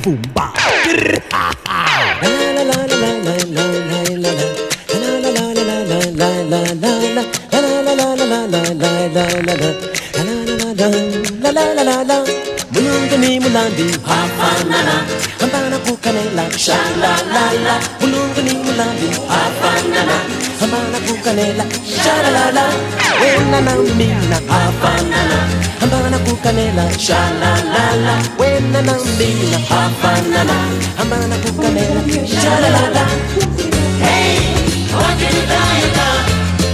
boom ba. La la la la la la la la la. La la la la la la la la la la. La la la la la la la la la la. La la la la la. Mulungani mulandi hafanana. Ambana kukanela sha la la la. Mulungani mulandi hafanana. Ambana kukanela sha la la la. Wena na mina hafanana. Ambana kukanela sha la la la. Wena na mina hafanana. Ambana kukanela sha la la la. Hey, wakidayada,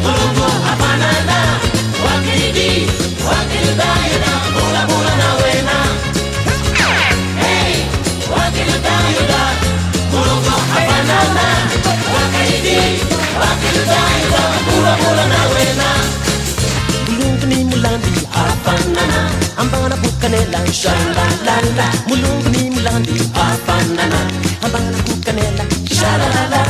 mulungu hafanana. Wakidi, wakidayada, bula bula na wena. Hey, wakidayada, mulungu hafanana. Wakidi, wakidayada, bula bula na wena. Mulungu ni mulandi hafanana. Ambana kukanela sha la la la. Mulungu ni mulandi hafanana. Ambana kukanela sha la la la.